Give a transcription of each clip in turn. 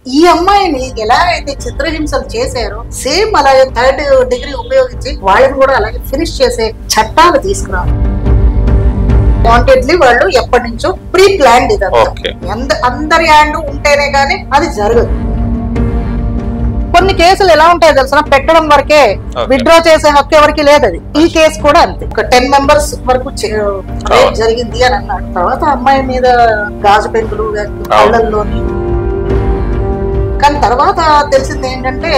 ఈ అమ్మాయిని ఎలా అయితే చిత్రహింసలు చేశారో సేమ్ అలాగే 3rd డిగ్రీ ఉపయోగించి వాళ్ళని కూడా అలాగే ఫినిష్ చేసే చట్టాలు తీసుకురావాలి. వాంటెడ్లీ వాళ్ళు ఎప్పటి నుంచో ప్రీ ప్లాన్డ్ ఇదంతా అందరి హ్యాండ్ ఉంటేనే గానీ అది జరగదు. కొన్ని కేసులు ఎలా ఉంటాయో తెలుసా, పెట్టడం వరకే, విత్డ్రా చేసే హక్కు ఎవరికి లేదు. అది ఈ కేసు కూడా అంతే. ఒక 10 మెంబర్స్ వరకు జరిగింది అని అన్నాడు. తర్వాత అమ్మాయి మీద గాజు పెంకులు కళ్ళల్లోని. కానీ తర్వాత తెలిసింది ఏంటంటే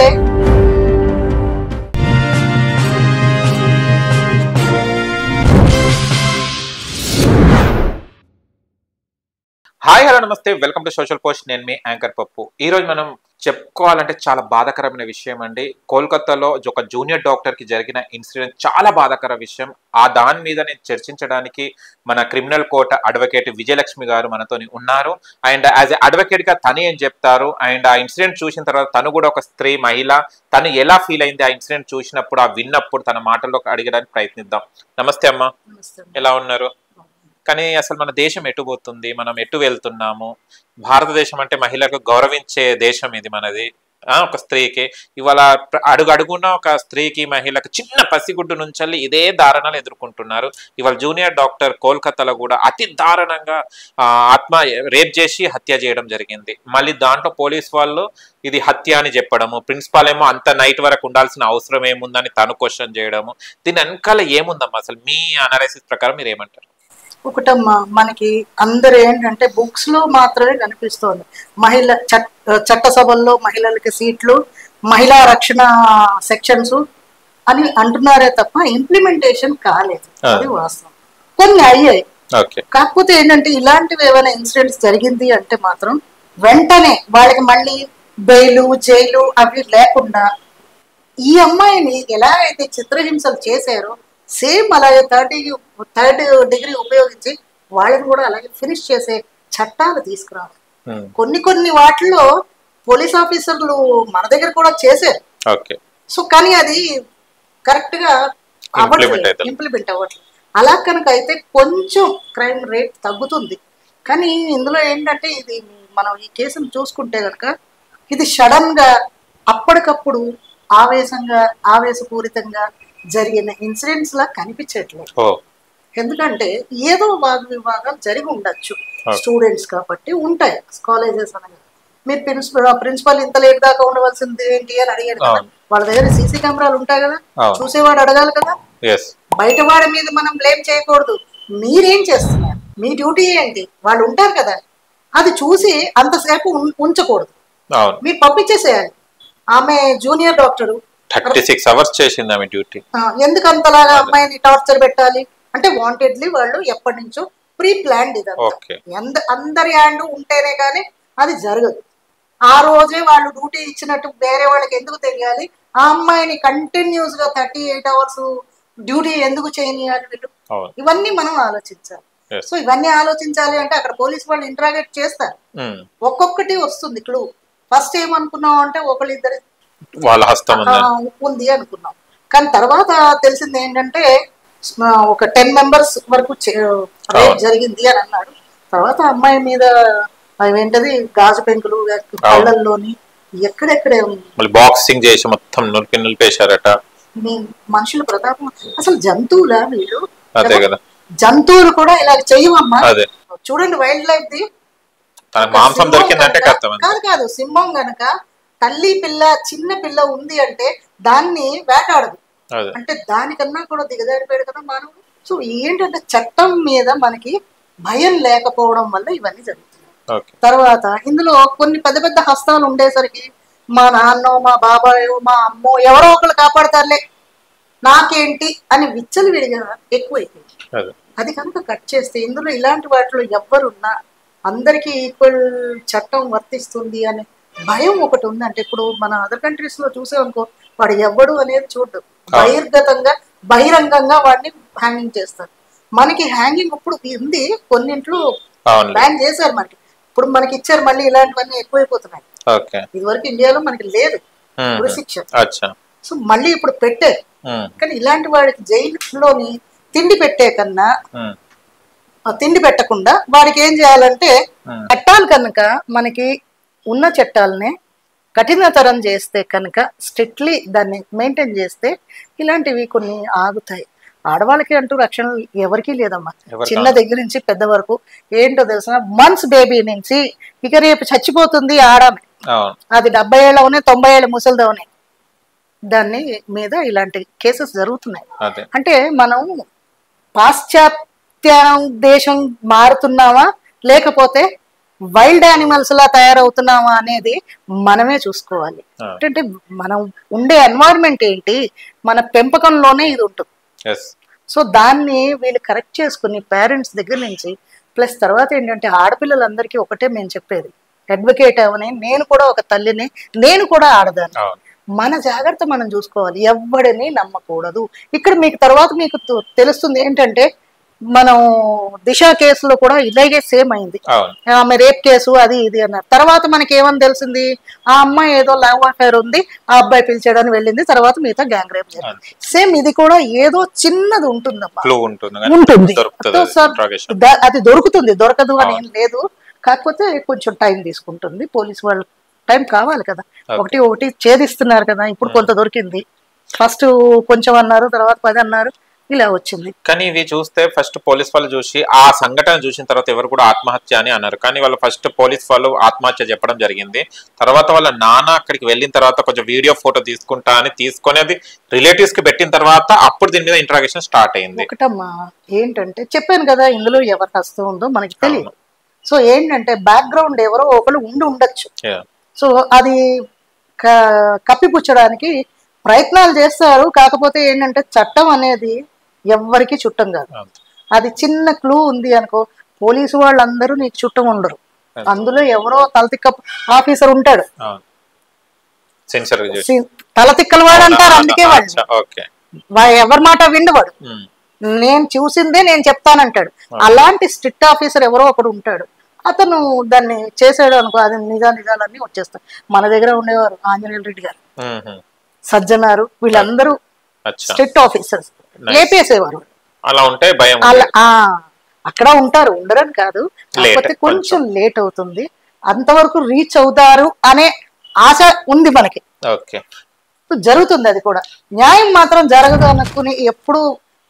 హాయ్ హలో నమస్తే, వెల్కమ్ టు సోషల్ పోస్ట్. నేను మీ యాంకర్ పప్పు. ఈ రోజు మనం చెప్పుకోవాలంటే చాలా బాధాకరమైన విషయం అండి. కోల్కతాలో ఒక జూనియర్ డాక్టర్ కి జరిగిన ఇన్సిడెంట్ చాలా బాధాకర విషయం. దాని మీద నేను చర్చించడానికి మన క్రిమినల్ కోర్ట్ అడ్వకేట్ విజయలక్ష్మి గారు మనతో ఉన్నారు. అండ్ యాజ్ ఎ అడ్వకేట్ గా తను ఏం చెప్తారు, అండ్ ఆ ఇన్సిడెంట్ చూసిన తర్వాత తను కూడా ఒక స్త్రీ మహిళ, తను ఎలా ఫీల్ అయింది ఆ ఇన్సిడెంట్ చూసినప్పుడు, విన్నప్పుడు తన మాటల్లో అడిగడానికి ప్రయత్నిద్దాం. నమస్తే అమ్మా, ఎలా ఉన్నారు? కానీ అసలు మన దేశం ఎటు పోతుంది, మనం ఎటు వెళ్తున్నాము? భారతదేశం అంటే మహిళలకు గౌరవించే దేశం ఇది మనది. ఒక స్త్రీకి ఇవాళ అడుగున ఒక స్త్రీకి మహిళకు చిన్న పసిగుడ్డు నుంచి ఇదే దారుణాలు ఎదుర్కొంటున్నారు. ఇవాళ జూనియర్ డాక్టర్ కోల్కతాలో కూడా అతి దారుణంగా రేప్ చేసి హత్య చేయడం జరిగింది. మళ్ళీ దాంట్లో పోలీస్ వాళ్ళు ఇది హత్య అని చెప్పడము, ప్రిన్సిపాల్ ఏమో అంత నైట్ వరకు ఉండాల్సిన అవసరం ఏముందని తను క్వశ్చన్ చేయడము. దీని వెనకాల ఏముందమ్మా? అసలు మీ అనాలిసిస్ ప్రకారం మీరు ఏమంటారు? ఒకటమ్మా, మనకి అందరు ఏంటంటే బుక్స్ లో మాత్రమే కనిపిస్తోంది మహిళ చట్టసభల్లో మహిళలకి సీట్లు, మహిళా రక్షణ సెక్షన్స్ అని అంటున్నారే తప్ప ఇంప్లిమెంటేషన్ కాలేదు. అది వాస్తవం. కొన్ని అయ్యాయి. కాకపోతే ఏంటంటే ఇలాంటివి ఏమైనా ఇన్సిడెంట్స్ జరిగింది అంటే మాత్రం వెంటనే వాళ్ళకి మళ్ళీ బెయిలు జైలు అవి లేకుండా ఈ అమ్మాయిని ఎలా అయితే చిత్రహింసలు చేశారో సేమ్ అలాగే 3rd డిగ్రీ ఉపయోగించి వాళ్ళని కూడా అలాగే ఫినిష్ చేసే చట్టాలు తీసుకురావాలి. కొన్ని వాటిల్లో పోలీస్ ఆఫీసర్లు మన దగ్గర కూడా చేశారు. సో కానీ అది కరెక్ట్ గా అవ్వట్లేదు, ఇంప్లిమెంట్ అవ్వట్లేదు. అలా కనుక అయితే కొంచెం క్రైమ్ రేట్ తగ్గుతుంది. కానీ ఇందులో ఏంటంటే ఇది మనం ఈ కేసును చూసుకుంటే కనుక ఇది సడన్ గా అప్పటికప్పుడు ఆవేశపూరితంగా జరిగిన ఇన్సిడెంట్స్ లా కనిపించట్లేదు. ఎందుకంటే ఏదో వాద విభాగాలు జరిగి ఉండొచ్చు, స్టూడెంట్స్ కాబట్టి ఉంటాయి కాలేజెస్ అనగా. మీరు ప్రిన్సిపల్ ఇంత లేట్ దాకా ఉండవలసింది ఏంటి అని అడిగారు కదా. వాళ్ళ దగ్గర సీసీ కెమెరాలు ఉంటాయి కదా, చూసేవాడు అడగాలి కదా. బయట వాడి మీద మనం బ్లేమ్ చేయకూడదు. మీరేం చేస్తున్నారు, మీ డ్యూటీ ఏంటి, వాళ్ళు ఉంటారు కదా, అది చూసి అంతసేపు ఉంచకూడదు. మీరు పంపించేసేయాలి. ఆమె జూనియర్ డాక్టరు 36 hours చేసింది ఆమె డ్యూటీ. ఎందుకు అంతలాగా అమ్మాయిని టార్చర్ పెట్టాలి అంటే వాంటెడ్లీ వాళ్ళు ఎప్పటి నుంచో ప్రీ ప్లాన్డ్ ఇదంతా. అందరి హ్యాండ్ ఉంటేనే కానీ అది జరగదు. ఆ రోజే వాళ్ళు డ్యూటీ ఇచ్చినట్టు వేరే వాళ్ళకి ఎందుకు తెలియాలి? ఆ అమ్మాయిని కంటిన్యూస్ గా 38 hours డ్యూటీ ఎందుకు చేయనియాలి వీళ్ళు? ఇవన్నీ మనం ఆలోచించాలి. సో ఇవన్నీ ఆలోచించాలి అంటే అక్కడ పోలీసు వాళ్ళు ఇంటరాగేట్ చేస్తారు. ఒక్కొక్కటి వస్తుంది క్లూ. ఫస్ట్ ఏమనుకున్నాం అంటే ఒకళ్ళిద్దరు వాళ్ళ హస్తం ఉంది అనుకున్నాం. కానీ తర్వాత తెలిసింది ఏంటంటే ఒక 10 మెంబర్స్ వరకు జరిగింది అని అన్నాడు. తర్వాత అమ్మాయి మీద అవేంటది గాజు పెంకులు కళ్ళల్లోని ఎక్కడెక్కడే బాక్సింగ్ చేసి మొత్తం నిలిపేశారట. మనుషుల ప్రతాపం. అసలు జంతువులా వీళ్ళు? జంతువులు కూడా ఇలా చెయ్యమమ్మా. చూడండి వైల్డ్ లైఫ్ ది కాదు. సింహం గనక తల్లి పిల్ల చిన్న పిల్ల ఉంది అంటే దాన్ని వేటాడదు. అంటే దానికన్నా కూడా దిగజారిపోయాడు కదా మానవుడు. సో ఏంటంటే చట్టం మీద మనకి భయం లేకపోవడం వల్ల ఇవన్నీ జరుగుతున్నాయి. తర్వాత ఇందులో కొన్ని పెద్ద పెద్ద హస్తాలు ఉండేసరికి మా నాన్నో మా బాబాయో మా అమ్మో ఎవరో ఒకళ్ళు కాపాడతారులే నాకేంటి అని విచ్చలు విడిగా ఎక్కువైపోయింది. అది కనుక కట్ చేస్తే ఇందులో ఇలాంటి వాటిలో ఎవ్వరున్నా అందరికీ ఈక్వల్ చట్టం వర్తిస్తుంది అనే భయం ఒకటి ఉంది. అంటే ఇప్పుడు మన అదర్ కంట్రీస్ లో చూసామనుకో, వాడు ఎవ్వడు అనేది చూడదు, బహిరంగంగా వాడిని హ్యాంగింగ్ చేస్తారు. మనకి హ్యాంగింగ్ ఇప్పుడు ఉంది, కొన్నింట్లో బ్యాన్ చేశారు. మనకి ఇప్పుడు మనకి ఇచ్చారు, మళ్ళీ ఇలాంటివన్నీ ఎక్కువైపోతున్నాయి. ఇదివరకు ఇండియాలో మనకి లేదు శిక్ష. సో మళ్ళీ ఇప్పుడు పెట్టారు. కానీ ఇలాంటి వాడికి జైలులోని తిండి పెట్టే కన్నా తిండి పెట్టకుండా వాడికి ఏం చేయాలంటే చట్టాలు కనుక మనకి ఉన్న చట్టాలనే కఠినతరం చేస్తే కనుక స్ట్రిక్ట్లీ దాన్ని మెయింటైన్ చేస్తే ఇలాంటివి కొన్ని ఆగుతాయి. ఆడవాళ్ళకి అంటూ రక్షణ ఎవరికీ లేదమ్మా. చిన్న దగ్గర నుంచి పెద్ద వరకు ఏంటో తెలిసిన మంత్స్ బేబీ నుంచి ఇక రేపు చచ్చిపోతుంది ఆడమే, అది 70 ఏళ్ళవనే 90 ఏళ్ళ ముసలిదవనే, దాన్ని మీద ఇలాంటి కేసెస్ జరుగుతున్నాయి. అంటే మనం పాశ్చాత్య దేశం మారుతున్నామా లేకపోతే వైల్డ్ యానిమల్స్ లా తయారవుతున్నామా అనేది మనమే చూసుకోవాలి. అంటే మనం ఉండే ఎన్వైరన్మెంట్ ఏంటి, మన పెంపకంలోనే ఇది ఉంటుంది. సో దాన్ని వీళ్ళు కరెక్ట్ చేసుకుని పేరెంట్స్ దగ్గర నుంచి, ప్లస్ తర్వాత ఏంటంటే ఆడపిల్లలందరికీ ఒకటే మేము చెప్పేది, అడ్వకేట్ అవని, నేను కూడా ఒక తల్లిని, నేను కూడా ఆడదాన్ని, మన జాగ్రత్త మనం చూసుకోవాలి, ఎవడిని నమ్మకూడదు. ఇక్కడ మీకు తర్వాత మీకు తెలుస్తుంది ఏంటంటే మనం దిశ కేసులో కూడా ఇలాగే సేమ్ అయింది. ఆమె రేప్ కేసు అది ఇది అన్నారు. తర్వాత మనకి ఏమని తెలిసింది, ఆ అమ్మాయి ఏదో లవ్ అఫైర్ ఉంది, ఆ అబ్బాయి పిలిచాడని వెళ్ళింది, తర్వాత మిగతా గ్యాంగ్ రేప్ జరిగింది. సేమ్ ఇది కూడా ఏదో చిన్నది ఉంటుందమ్మా, ఉంటుంది. అది దొరుకుతుంది, దొరకదు అని ఏం లేదు. కాకపోతే కొంచెం టైం తీసుకుంటుంది. పోలీసు వాళ్ళు టైం కావాలి కదా, ఒకటి ఛేదిస్తున్నారు కదా. ఇప్పుడు కొంత దొరికింది, ఫస్ట్ కొంచెం అన్నారు, తర్వాత 10 అన్నారు, ఇలా వచ్చింది. కానీ ఇది చూస్తే ఫస్ట్ పోలీస్ వాళ్ళు చూసి ఆ సంఘటన చూసిన తర్వాత ఎవరు కూడా ఆత్మహత్య అని అన్నారు. కానీ వాళ్ళు ఫస్ట్ పోలీస్ వాళ్ళు ఆత్మహత్య చెప్పడం జరిగింది. తర్వాత వాళ్ళ నాన్న అక్కడికి వెళ్ళిన తర్వాత కొంచెం వీడియో ఫోటో తీసుకుంటా అని తీసుకొని అది రిలేటివ్స్ కి పెట్టిన తర్వాత అప్పుడు దీని మీద ఇంటరాగేషన్ స్టార్ట్ అయింది. ఒకటమ్మా ఏంటంటే చెప్పాను కదా, ఇందులో ఎవరి హస్తం ఉందో మనకి తెలియదు. సో ఏంటంటే బ్యాక్గ్రౌండ్ ఎవరో ఒకరు ఉండొచ్చు. సో అది కప్పిపుచ్చడానికి ప్రయత్నాలు చేస్తారు. కాకపోతే ఏంటంటే చట్టం అనేది ఎవ్వరికి చుట్టం కాదు. అది చిన్న క్లూ ఉంది అనుకో, పోలీసు వాళ్ళందరూ నీకు చుట్టం ఉండరు. అందులో ఎవరో తలతిక్క ఆఫీసర్ ఉంటాడు, తలతిక్కల వాడు అంటారు, అందుకే వాడు ఎవరి మాట విండవాడు, నేను చూసిందే నేను చెప్తానంటాడు. అలాంటి స్ట్రిక్ట్ ఆఫీసర్ ఎవరో ఒకడు ఉంటాడు, అతను దాన్ని చేసాడు అనుకో, అది నిజాలన్నీ వచ్చేస్తాయి. మన దగ్గర ఉండేవారు ఆంజనేయులు రెడ్డి గారు, సజ్జనారు, వీళ్ళందరూ స్ట్రిక్ట్ ఆఫీసర్స్, లేపేసేవారు. అలా ఉంటే భయం, అక్కడ ఉంటారు, ఉండరని కాదు, కాకపోతే కొంచెం లేట్ అవుతుంది, అంతవరకు రీచ్ అవుతారు అనే ఆశ ఉంది మనకి. జరుగుతుంది, అది కూడా న్యాయం మాత్రం జరగదు అనుకుని ఎప్పుడు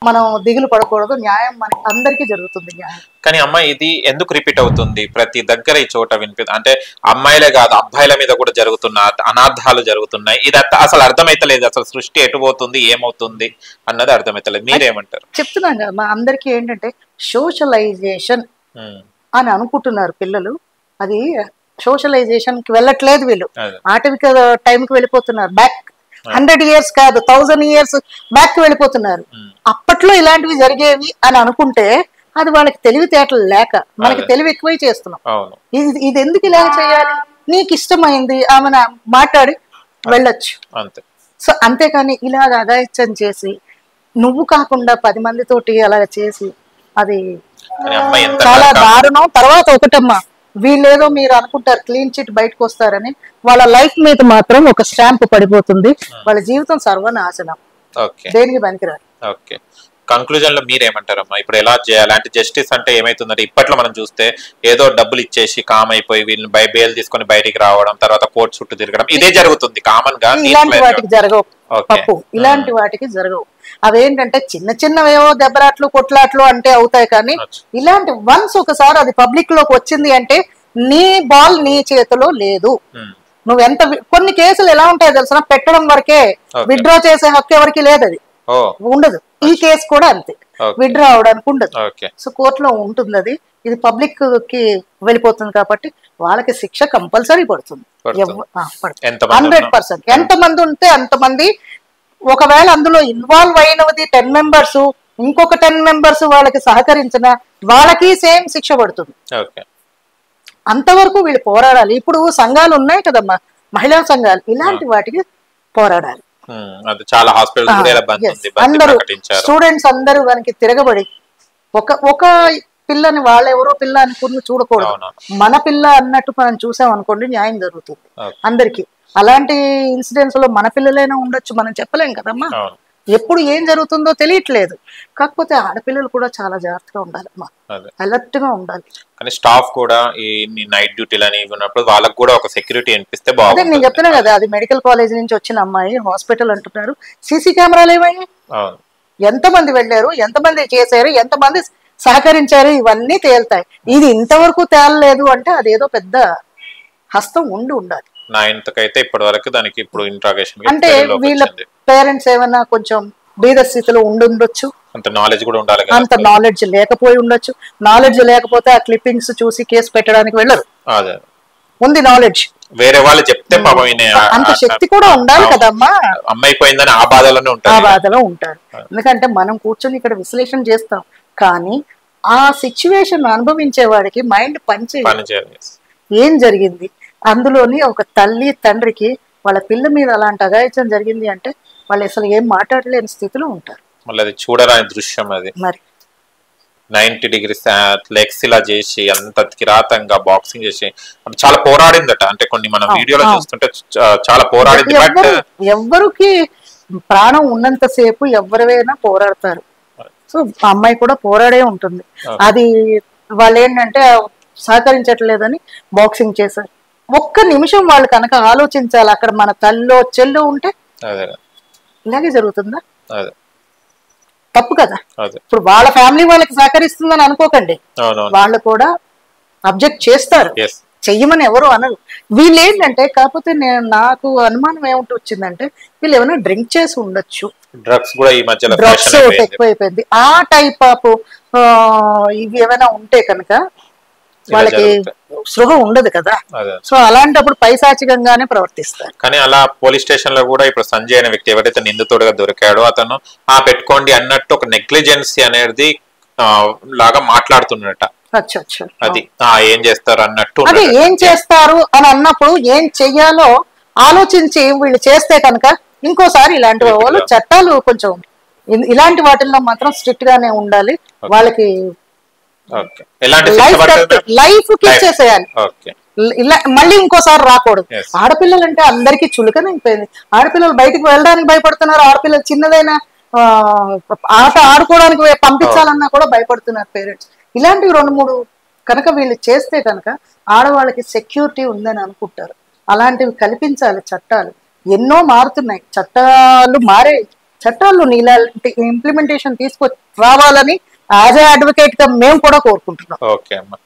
మనం దిగులు పడకూడదు. న్యాయం మనకి అందరికీ జరుగుతుంది న్యాయం. కానీ అమ్మ ఇది ఎందుకు రిపీట్ అవుతుంది ప్రతి దగ్గర ఈ చోట అంటే అమ్మాయిలే కాదు అబ్బాయిల మీద కూడా జరుగుతున్న అనార్థాలు జరుగుతున్నాయి. ఇది అసలు అర్థమైతలేదు, అసలు సృష్టి ఎటు పోతుంది ఏమవుతుంది అన్నది అర్థమైతలేదు. మీరేమంటారు? చెప్తున్నాం కదా మా అందరికీ ఏంటంటే సోషలైజేషన్ అని అనుకుంటున్నారు పిల్లలు, అది సోషలైజేషన్ కి వెళ్ళట్లేదు. వీళ్ళు ఆటవిక టైంకి వెళ్ళిపోతున్నారు, బ్యాక్ 100 years కాదు 1000 years బ్యాక్ వెళ్ళిపోతున్నారు. అప్పట్లో ఇలాంటివి జరిగేవి అని అనుకుంటే అది వాళ్ళకి తెలివితేటలు లేక, మనకి తెలివి ఎక్కువై చేస్తున్నాం. ఇది ఎందుకు ఇలా చేయాలి, నీకు ఇష్టమైంది ఆమె మాట్లాడి వెళ్ళొచ్చు. సో అంతేకాని ఇలాగ అగాయిత్యం చేసి నువ్వు కాకుండా 10 మందితోటి అలాగ చేసి అది చాలా దారుణం. తర్వాత ఒకటమ్మా, వీళ్ళేదో మీరు అనుకుంటారు క్లీన్ చిట్ బయటకు వస్తారని, వాళ్ళ లైఫ్ మీద మాత్రం ఒక స్టాంప్ పడిపోతుంది, వాళ్ళ జీవితం సర్వనాశనం, దేనికి పనికిరాదు. ఓకే, కంక్లూజన్ లో మీరేమంటారమ్మా? ఇప్పుడు ఎలా చేయాలి అంటే జస్టిస్ అంటే ఏమైతుందంటే ఇప్పట్లో మనం చూస్తే ఏదో డబ్బులు ఇచ్చేసి కామ్ అయిపోయి వీళ్ళని బెయిల్ తీసుకొని బయటికి రావడం, తర్వాత కోర్టు చుట్టూ తిరగడం, ఇదే జరుగుతుంది కామన్ గా. ఇలాంటి వాటికి జరగవు తప్పు, ఇలాంటి వాటికి జరగవు. అవేంటంటే చిన్న చిన్నవేవో దెబ్బలాట్లు కొట్లాట్లు అంటే అవుతాయి, కానీ ఇలాంటి వన్స్ ఒకసారి అది పబ్లిక్ లోకి వచ్చింది అంటే నీ బాల్ నీ చేతిలో లేదు. నువ్వెంత కొన్ని కేసులు ఎలా ఉంటాయో తెలుసా, పెట్టడం వరకే, విత్డ్రా చేసే హక్కు ఎవరికి లేదు, అది ఉండదు. ఈ కేసు కూడా అంతే, విత్డ్రా అవడానికి ఉండదు. సో కోర్టులో ఉంటుంది అది, ఇది పబ్లిక్ కి వెళ్ళిపోతుంది కాబట్టి వాళ్ళకి శిక్ష కంపల్సరీ పడుతుంది 100%. ఎంతమంది ఉంటే అంతమంది, ఒకవేళ అందులో ఇన్వాల్వ్ అయినది 10 members, ఇంకొక 10 members వాళ్ళకి సహకరించిన వాళ్ళకి సేమ్ శిక్ష పడుతుంది. అంతవరకు వీళ్ళు పోరాడాలి. ఇప్పుడు సంఘాలు ఉన్నాయి కదమ్మా, మహిళా సంఘాలు, ఇలాంటి వాటికి పోరాడాలి. అందరూ స్టూడెంట్స్ అందరూ దానికి తిరగబడి ఒక పిల్లని వాళ్ళెవరో పిల్ల అనుకుని చూడకూడదు, మన పిల్ల అన్నట్టు మనం చూసాం అనుకోండి న్యాయం జరుగుతుంది అందరికి. అలాంటి ఇన్సిడెంట్స్ లో మన పిల్లలైనా ఉండొచ్చు, మనం చెప్పలేం కదమ్మా. ఎప్పుడు ఏం జరుగుతుందో తెలియట్లేదు. కాకపోతే ఆడపిల్లలు కూడా చాలా జాగ్రత్తగా ఉండాలమ్మా, అలర్ట్ గా ఉండాలి. కానీ స్టాఫ్ కూడా ఈ నైట్ డ్యూటీలు అని ఉన్నప్పుడు వాళ్ళకి కూడా ఒక సెక్యూరిటీ అనిపిస్తే అదే బాగుంటుంది. నేను చెప్తున్నా కదా, అది మెడికల్ కాలేజ్ నుంచి వచ్చిన అమ్మాయి హాస్పిటల్ అంటున్నారు. సీసీ కెమెరాలు ఏమయ్యాయి, ఎంతమంది వెళ్ళారు, ఎంతమంది చేశారు, ఎంతమంది సహకరించారు, ఇవన్నీ తేలుతాయి. ఇది ఇంతవరకు తేలలేదు అంటే అదేదో పెద్ద హస్తం ఉండాలి. 9th అయితే ఇప్పటి వరకు దానికి ఇప్పుడు ఇంట్రాగేషన్ అంటే వీళ్ళ పేరెంట్స్ ఏమన్నా కొంచెం బీద స్థితిలో ఉండొచ్చు, అంత నాలెడ్జ్ కూడా ఉండాలి, అంత నాలెడ్జ్ లేకపోయి ఉండొచ్చు. నాలెడ్జ్ లేకపోతే ఆ క్లిప్పింగ్స్ చూసి కేసు పెట్టడానికి వెళ్ళరు. ఉంది నాలెడ్జ్, వేరే వాళ్ళు చెప్తే పాపం అంత శక్తి కూడా ఉండాలి కదమ్మా. అమ్మాయి పోయిందని ఆ బాధలోనే ఉంటారు, ఆ బాధలో ఉంటారు. ఎందుకంటే మనం కూర్చొని ఇక్కడ విశ్లేషణ చేస్తాం, కానీ ఆ సిచ్యువేషన్ అనుభవించే వాడికి మైండ్ పనిచేయాలి. ఏం జరిగింది అందులోని, ఒక తల్లి తండ్రికి వాళ్ళ పిల్ల మీద అలాంటి అఘాయిత్యం జరిగింది అంటే వాళ్ళు అసలు ఏం మాట్లాడలేని స్థితిలో ఉంటారు. మళ్ళీ అది చూడరాని దృశ్యం అది. మరి 90 degrees లెగ్స్ ఇలా చేసి అంత కిరాతంగా బాక్సింగ్ చేసి చాలా పోరాడిందట. అంటే కొన్ని మనం వీడియోలో చూస్తుంటే చాలా పోరాడింది. బట్ ఎవరికి ప్రాణం ఉన్నంత సేపు ఎవరివైనా పోరాడతారు. సో ఆ అమ్మాయి కూడా పోరాడే ఉంటుంది. అది వాళ్ళు ఏంటంటే సహకరించట్లేదని బాక్సింగ్ చేశారు. ఒక్క నిమిషం వాళ్ళు కనుక ఆలోచించాలి, అక్కడ మన తల్లో చెల్లు ఉంటే ఇలాగే జరుగుతుందా? తప్పు కదా. ఇప్పుడు వాళ్ళ ఫ్యామిలీ వాళ్ళకి సహకరిస్తుందని అనుకోకండి, వాళ్ళు కూడా అబ్జెక్ట్ చేస్తారు, చెయ్యమని ఎవరు అనరు. వీళ్ళు ఏంటంటే, కాకపోతే నాకు అనుమానం ఏమిటి వచ్చిందంటే, వీళ్ళు ఏమైనా డ్రింక్ చేసి ఉండొచ్చు, డ్రగ్స్ కూడా ఈ మధ్యలో డ్రగ్స్ ఎక్కువైపోయింది. ఆ టైప్ ఆఫ్ ఇవి ఏమైనా ఉంటే కనుక వాళ్ళకి స్పృహ ఉండదు కదా. సో అలాంటప్పుడు పైశాచికంగానే ప్రవర్తిస్తారు. కానీ అలా పోలీస్ స్టేషన్ లో కూడా ఇప్పుడు సంజయ్ అనే వ్యక్తి ఎవరైతే నిందితుడుగా దొరికాడో అతను పెట్టుకోండి అన్నట్టు ఒక నెగ్లిజెన్సీ అనేది లాగా మాట్లాడుతున్నట. అది ఏం చేస్తారు అన్నట్టు, అదే ఏం చేస్తారు అని అన్నప్పుడు ఏం చెయ్యాలో ఆలోచించి వీళ్ళు చేస్తే కనుక ఇంకోసారి ఇలాంటి వాళ్ళు చట్టాలు కొంచెం ఇలాంటి వాటిల్లో మాత్రం స్ట్రిక్ట్ గానే ఉండాలి. వాళ్ళకి లైఫ్ కి ఇచ్చేసేయాలి, మళ్ళీ ఇంకోసారి రాకూడదు. ఆడపిల్లలు అంటే అందరికీ చులకన అయిపోయింది. ఆడపిల్లలు బయటకు వెళ్ళడానికి భయపడుతున్నారు. ఆడపిల్లలు చిన్నదైనా ఆట ఆడుకోవడానికి పంపించాలన్నా కూడా భయపడుతున్నారు పేరెంట్స్. ఇలాంటివి 2-3 కనుక వీళ్ళు చేస్తే కనుక ఆడవాళ్ళకి సెక్యూరిటీ ఉందని అనుకుంటారు. అలాంటివి కల్పించాలి చట్టాలు. ఎన్నో మారుతున్నాయి, చట్టాలు మారే, చట్టాలు ఇలాంటి ఇంప్లిమెంటేషన్ తీసుకొచ్చి రావాలని యాజ్ ఏ అడ్వకేట్ గా మేము కూడా కోరుకుంటున్నాం. ఓకే అమ్మా,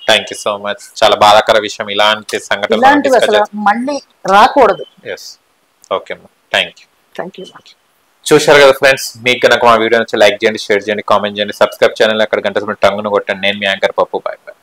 థ్యాంక్ యూ సో మచ్. చాలా బాధాకర విషయం, ఇలాంటి సంఘటనలు ఇలాంటివి అసలు మళ్ళీ రాకూడదు. ఓకే అమ్మా, థ్యాంక్ యూ. చూశారు కదా ఫ్రెండ్స్, మీకు కనుక మా వీడియో నుంచి లైక్ చేయండి, షేర్ చేయండి, కామెంట్ చేయండి, సబ్స్క్రైబ్ ఛానల్ అక్కడ గంట టంగును కొట్టండి. నేను మీ యాంకర్ పప్పు. Bye bye.